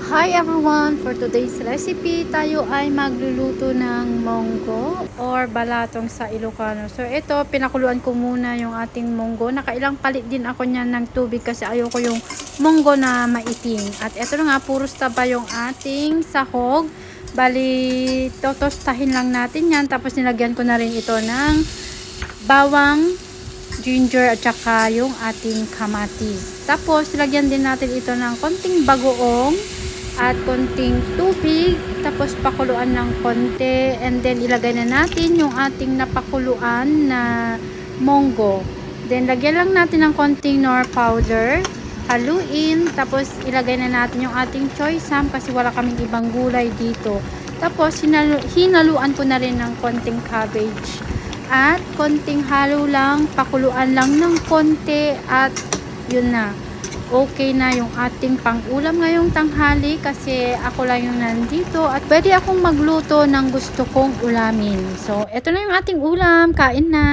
Hi everyone! For today's recipe, tayo ay magluluto ng monggo or balatong sa Ilocano. So ito, pinakuluan ko muna yung ating monggo. Nakailang palit din ako niyan ng tubig kasi ayoko yung monggo na maitim. At ito na nga, puros taba yung ating sahog. Bali, totostahin lang natin yan. Tapos nilagyan ko na rin ito ng bawang, ginger at saka yung ating kamatis. Tapos nilagyan din natin ito ng konting bagoong at konting tubig, tapos pakuluan ng konti, and then ilagay na natin yung ating napakuluan na monggo. Then lagyan lang natin ng konting nor powder, haluin, tapos ilagay na natin yung ating choy sam kasi wala kaming ibang gulay dito. Tapos hinaluan ko na rin ng konting cabbage at konting halo lang, pakuluan lang ng konti at yun na. Okay na yung ating pang-ulam ngayong tanghali kasi ako lang yung nandito at pwede akong magluto ng gusto kong ulamin. So, eto na yung ating ulam. Kain na!